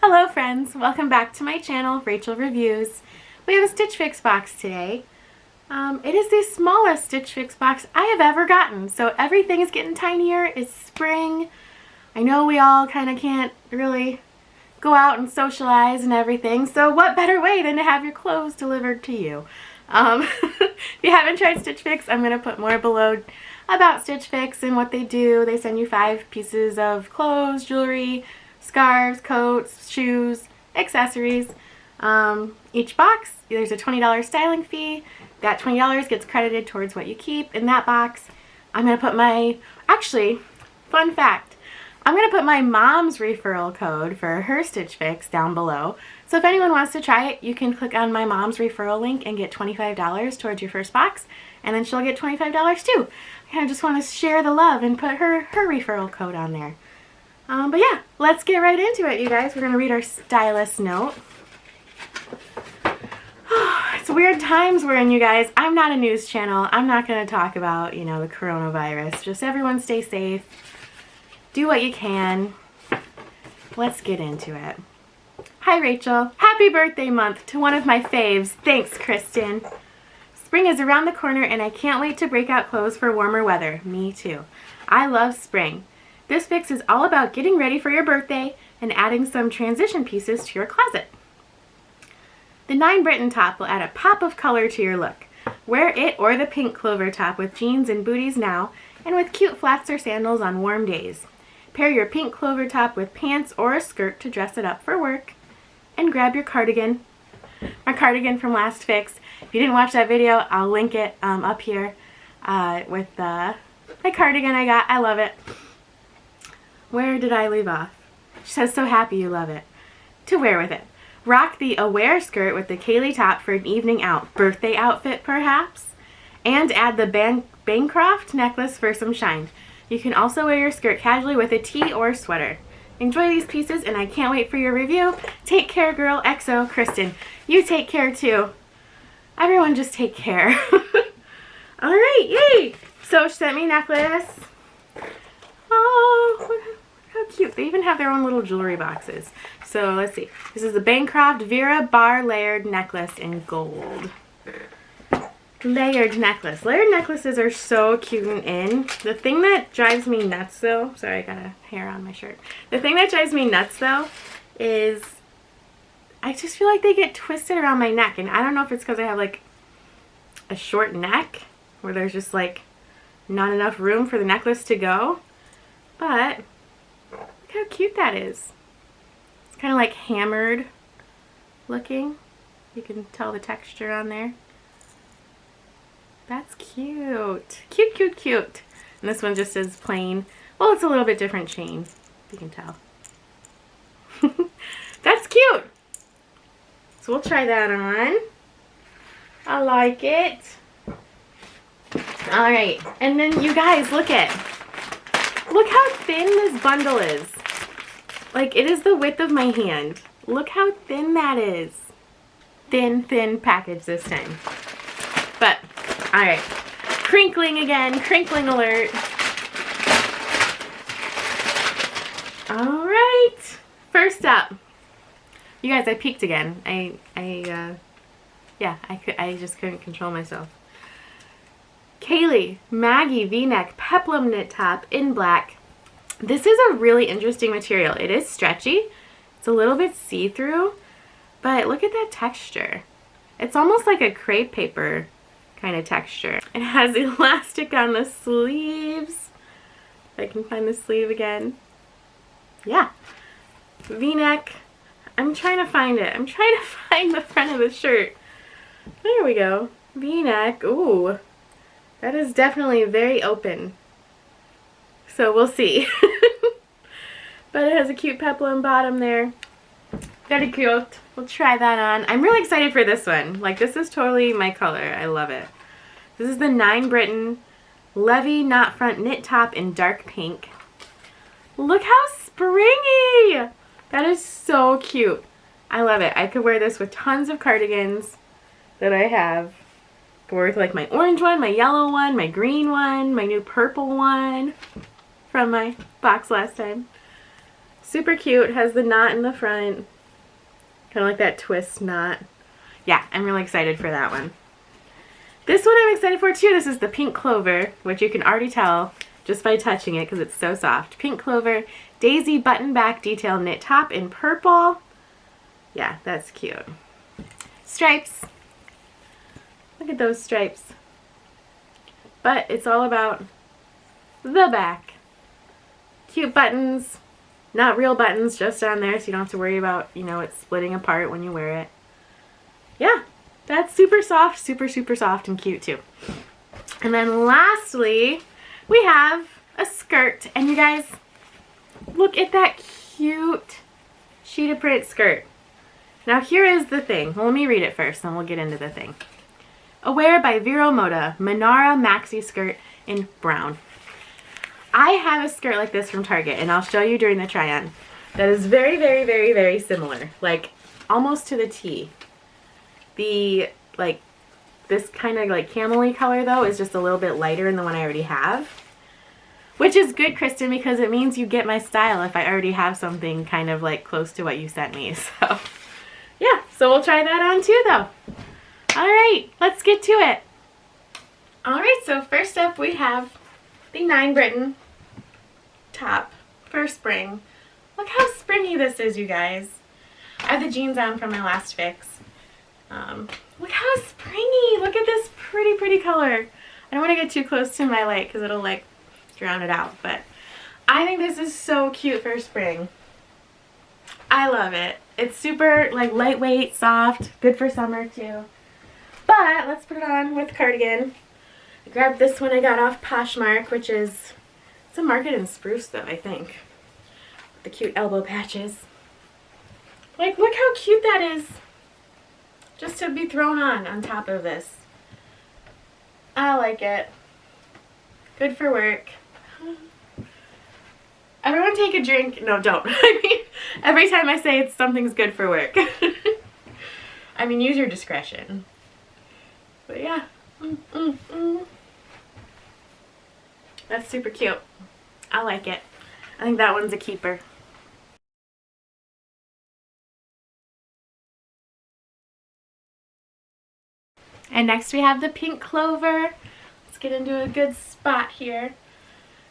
Hello friends, welcome back to my channel, Rachel Reviews. We have a Stitch Fix box today. It is the smallest Stitch Fix box I have ever gotten, so everything is getting tinier. It's spring. I know we all kind of can't really go out and socialize and everything, so what better way than to have your clothes delivered to you? If you haven't tried Stitch Fix, I'm going to put more below about Stitch Fix and what they do. They send you 5 pieces of clothes, jewelry, scarves, coats, shoes, accessories. Each box, there's a $20 styling fee. That $20 gets credited towards what you keep in that box. I'm going to put my, actually, fun fact, I'm going to put my mom's referral code for her Stitch Fix down below. So if anyone wants to try it, you can click on my mom's referral link and get $25 towards your first box, and then she'll get $25 too. I kind of just want to share the love and put her referral code on there. But yeah, let's get right into it, you guys. We're going to read our stylist note. It's weird times we're in, you guys. I'm not a news channel. I'm not going to talk about, you know, the coronavirus. Just everyone stay safe. Do what you can. Let's get into it. Hi, Rachel. Happy birthday month to one of my faves. Thanks, Kristen. Spring is around the corner and I can't wait to break out clothes for warmer weather. Me too. I love spring. This fix is all about getting ready for your birthday and adding some transition pieces to your closet. The 9 BRITTON top will add a pop of color to your look. Wear it or the pink clover top with jeans and booties now, and with cute flats or sandals on warm days. Pair your pink clover top with pants or a skirt to dress it up for work. And grab your cardigan. My cardigan from last fix. If you didn't watch that video, I'll link it up here with my cardigan I got. I love it. Where did I leave off? She says, so happy you love it. To wear with it. Rock the Aware skirt with the KAILEIGH top for an evening out. Birthday outfit, perhaps? And add the BANCROFT necklace for some shine. You can also wear your skirt casually with a tee or sweater. Enjoy these pieces, and I can't wait for your review. Take care, girl. XO, Kristen. You take care, too. Everyone just take care. All right, yay! So she sent me a necklace. Oh, how cute. They even have their own little jewelry boxes. So let's see. This is the BANCROFT Vera bar layered necklace in gold. Layered necklace. Layered necklaces are so cute and in. The thing that drives me nuts though, sorry I got a hair on my shirt. The thing that drives me nuts though is I just feel like they get twisted around my neck, and I don't know if it's because I have like a short neck where there's just like not enough room for the necklace to go. But look how cute that is. It's kind of like hammered looking. You can tell the texture on there. That's cute. Cute, cute, cute. And this one just is plain. Well, it's a little bit different chain, you can tell. That's cute. So we'll try that on. I like it. All right. And then you guys, look how thin this bundle is. Like, it is the width of my hand. Look how thin that is. Thin, thin package this time. But, alright. Crinkling again. Crinkling alert. Alright. First up. You guys, I peeked again. I just couldn't control myself. KAILEIGH Maggie V-neck Peplum knit top in black. This is a really interesting material. It is stretchy. It's a little bit see-through, but look at that texture. It's almost like a crepe paper kind of texture. It has elastic on the sleeves. If I can find the sleeve again. Yeah. V-neck. I'm trying to find it. I'm trying to find the front of the shirt. There we go. V-neck. Ooh. That is definitely very open. So we'll see. But it has a cute peplum bottom there. Very cute. We'll try that on. I'm really excited for this one. Like, this is totally my color. I love it. This is the 9 BRITTON Levie knot front knit top in dark pink. Look how springy! That is so cute. I love it. I could wear this with tons of cardigans that I have. With like my orange one, my yellow one, my green one, my new purple one from my box last time. Super cute. Has the knot in the front. Kind of like that twist knot. Yeah, I'm really excited for that one. This one I'm excited for too. This is the pink clover, which you can already tell just by touching it because it's so soft. Pink clover, Daisy button back detail knit top in purple. Yeah, that's cute. Stripes. Look at those stripes. But it's all about the back. Cute buttons. Not real buttons, just on there so you don't have to worry about, you know, it splitting apart when you wear it. Yeah, that's super soft, super, super soft and cute too. And then lastly, we have a skirt. And you guys, look at that cute cheetah print skirt. Now here is the thing. Well, let me read it first, then we'll get into the thing. Aware by VERO MODA, Minara Maxi skirt in brown. I have a skirt like this from Target, and I'll show you during the try-on. That is very, very, very, very similar. Like, almost to the T. The, like, this kind of, like, camel-y color, though, is just a little bit lighter than the one I already have. Which is good, Kristen, because it means you get my style if I already have something kind of, like, close to what you sent me. So, yeah. So we'll try that on, too, though. Alright, let's get to it. Alright, so first up we have the 9 BRITTON top for spring. Look how springy this is, you guys. I have the jeans on from my last fix. Look how springy. Look at this pretty, pretty color. I don't want to get too close to my light because it'll like drown it out, but I think this is so cute for spring. I love it. It's super like lightweight, soft, good for summer too. But let's put it on with cardigan. I grabbed this one I got off Poshmark, which is, it's a Market and Spruce though, I think. The cute elbow patches. Like, look how cute that is. Just to be thrown on top of this. I like it. Good for work. Everyone take a drink. No, don't. I mean, every time I say it's something's good for work. I mean, use your discretion. But yeah. That's super cute. I like it. I think that one's a keeper. And next we have the pink clover. Let's get into a good spot here.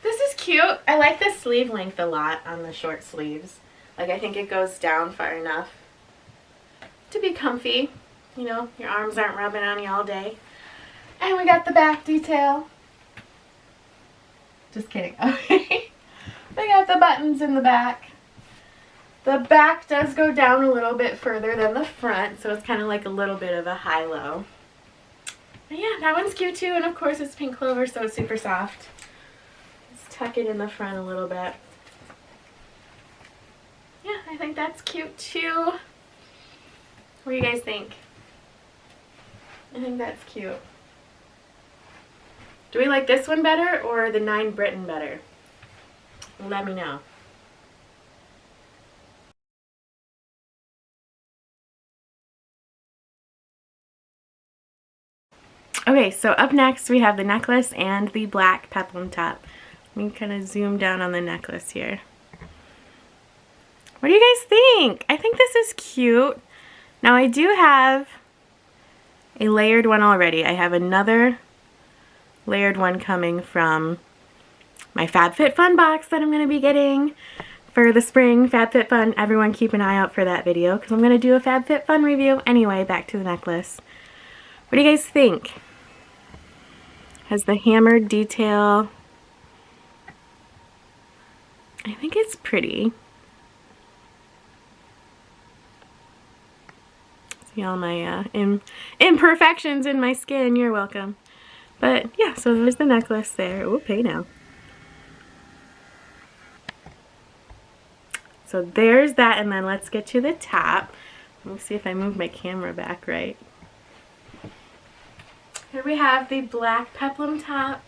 This is cute. I like the sleeve length a lot on the short sleeves. Like, I think it goes down far enough to be comfy. You know, your arms aren't rubbing on you all day. And we got the back detail. Just kidding. Okay. We got the buttons in the back. The back does go down a little bit further than the front, so it's kind of like a little bit of a high-low. But yeah, that one's cute too, and of course it's pink clover, so it's super soft. Let's tuck it in the front a little bit. Yeah, I think that's cute too. What do you guys think? I think that's cute. Do we like this one better or the 9 BRITTON better? Let me know. Okay, so up next we have the necklace and the black peplum top. Let me kind of zoom down on the necklace here. What do you guys think? I think this is cute. Now I do have a layered one already. I have another layered one coming from my FabFitFun box that I'm going to be getting for the spring FabFitFun. Everyone keep an eye out for that video because I'm going to do a FabFitFun review. Anyway, back to the necklace. What do you guys think? Has the hammered detail. I think it's pretty. See all my imperfections in my skin. You're welcome. But yeah, so there's the necklace there. Oh, pay now. So there's that, and then let's get to the top. Let me see if I move my camera back right. Here we have the black peplum top.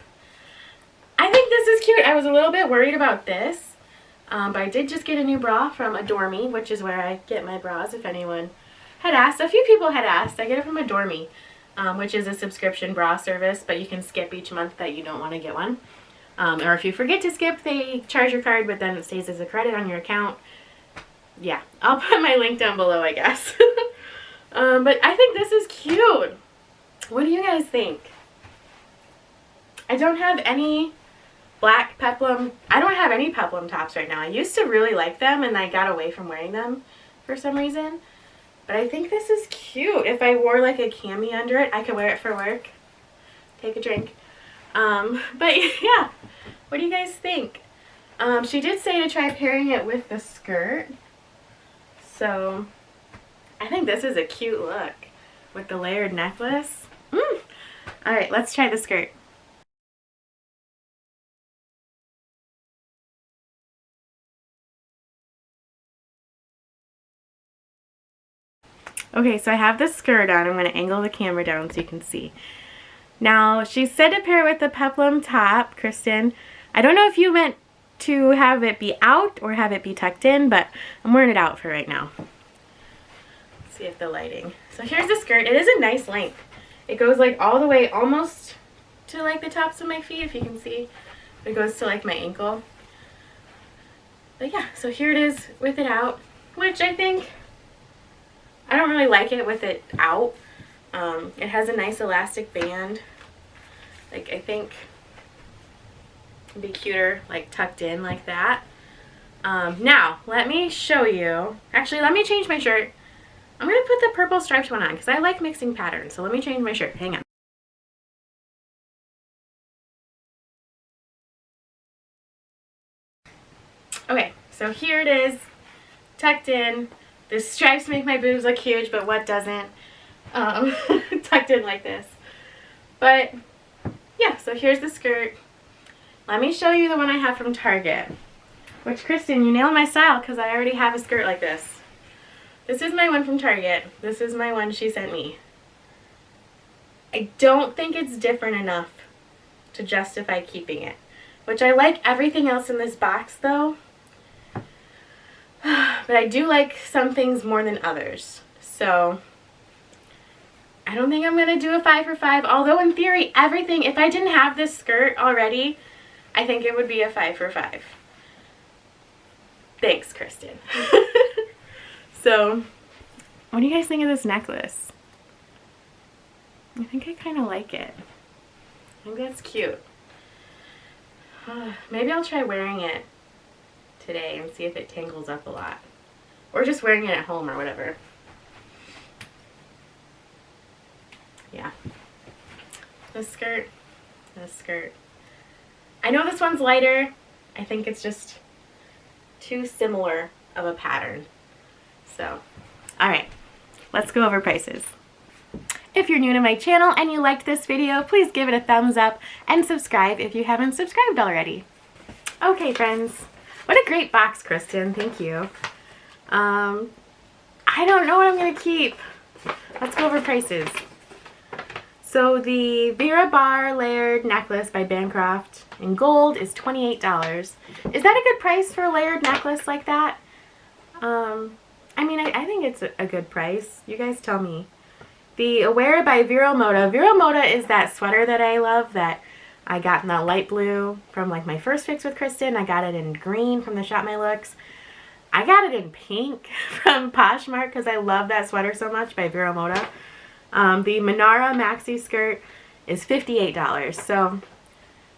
I think this is cute. I was a little bit worried about this, but I did just get a new bra from Adore Me, which is where I get my bras if anyone had asked. A few people had asked. I get it from Adore Me, which is a subscription bra service, but you can skip each month that you don't want to get one. Or if you forget to skip, they charge your card, but then it stays as a credit on your account. yeah, I'll put my link down below, I guess. But I think this is cute. What do you guys think? I don't have any black peplum. I don't have any peplum tops right now. I used to really like them and I got away from wearing them for some reason. But I think this is cute. If I wore like a cami under it, I could wear it for work. Take a drink. But yeah, what do you guys think? She did say to try pairing it with the skirt. So I think this is a cute look with the layered necklace. Alright, let's try the skirt. Okay, so I have the skirt on. I'm going to angle the camera down so you can see. Now, she said to pair it with the peplum top, Kristen. I don't know if you meant to have it be out or have it be tucked in, but I'm wearing it out for right now. Let's see if the lighting. So here's the skirt. It is a nice length. It goes like all the way almost to like the tops of my feet, if you can see. It goes to like my ankle. But yeah, so here it is with it out, which I think, I don't really like it with it out. It has a nice elastic band. Like, I think it'd be cuter like tucked in like that. Now, let me show you. Actually, let me change my shirt. I'm going to put the purple striped one on because I like mixing patterns. So let me change my shirt. Hang on. Okay, so here it is, tucked in. The stripes make my boobs look huge, but what doesn't? Tucked in like this. But yeah, so here's the skirt. Let me show you the one I have from Target. Which, Kristen, you nailed my style because I already have a skirt like this. This is my one from Target. This is my one she sent me. I don't think it's different enough to justify keeping it. Which I like everything else in this box though. But I do like some things more than others. So I don't think I'm going to do a 5 for 5. Although in theory, everything, if I didn't have this skirt already, I think it would be a 5 for 5. Thanks, Kristen. So, what do you guys think of this necklace? I think I kind of like it. I think that's cute. Maybe I'll try wearing it today and see if it tangles up a lot. Or just wearing it at home or whatever. Yeah. This skirt. This skirt. I know this one's lighter. I think it's just too similar of a pattern. So, alright. Let's go over prices. If you're new to my channel and you liked this video, please give it a thumbs up and subscribe if you haven't subscribed already. Okay, friends. What a great box, Kristen. Thank you. I don't know what I'm going to keep. Let's go over prices. So the Vera bar layered necklace by BANCROFT in gold is $28. Is that a good price for a layered necklace like that? I mean, I think it's a good price. You guys tell me. The Aware by VERO MODA. VERO MODA is that sweater that I love that I got in that light blue from like my first fix with Kristen. I got it in green from the Shop My Looks. I got it in pink from Poshmark because I love that sweater so much by VERO MODA. The Minara Maxi skirt is $58. So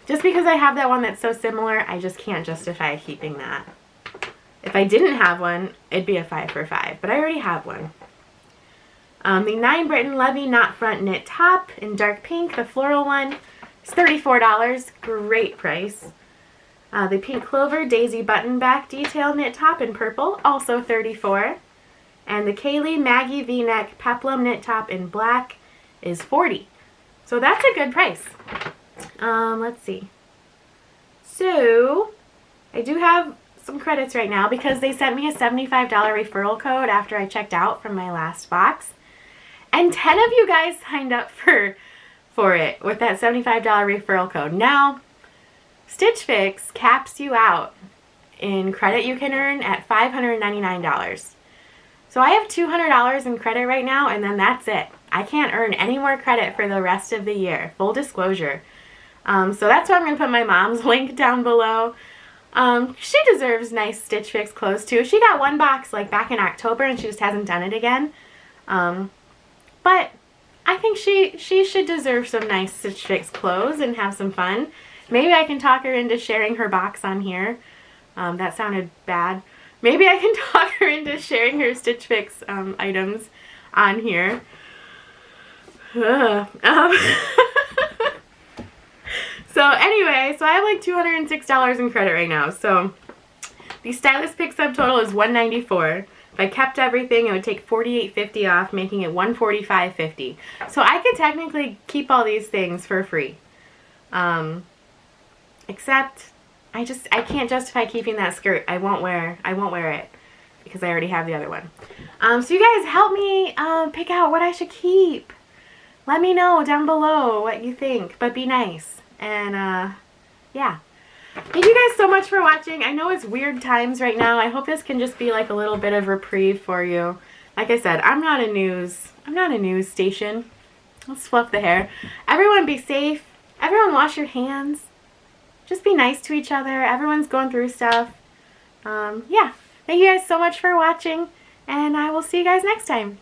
just because I have that one that's so similar, I just can't justify keeping that. If I didn't have one, it'd be a 5 for 5, but I already have one. The 9 BRITTON Levie knot front knit top in dark pink, the floral one, is $34. Great price. The pink CLOVER Daisee button back detail knit top in purple, also $34. And the KAILEIGH Maggie V-neck peplum knit top in black is $40. So that's a good price. Let's see. So I do have some credits right now because they sent me a $75 referral code after I checked out from my last box. And 10 of you guys signed up for it with that $75 referral code. Now, Stitch Fix caps you out in credit you can earn at $599. So I have $200 in credit right now, and then that's it. I can't earn any more credit for the rest of the year. Full disclosure. So that's why I'm going to put my mom's link down below. She deserves nice Stitch Fix clothes too. She got one box like back in October and she just hasn't done it again. But I think she should deserve some nice Stitch Fix clothes and have some fun. Maybe I can talk her into sharing her box on here. That sounded bad. Maybe I can talk her into sharing her Stitch Fix items on here. So anyway, so I have like $206 in credit right now. So the stylist pick subtotal is $194. If I kept everything, it would take $48.50 off, making it $145.50. So I could technically keep all these things for free. Except I can't justify keeping that skirt. I won't wear it because I already have the other one. So you guys help me pick out what I should keep. Let me know down below what you think, but be nice. And yeah. Thank you guys so much for watching. I know it's weird times right now. I hope this can just be like a little bit of reprieve for you. Like I said, I'm not a news station. Let's fluff the hair. Everyone be safe. Everyone wash your hands. Just be nice to each other. Everyone's going through stuff. Yeah. Thank you guys so much for watching, and I will see you guys next time.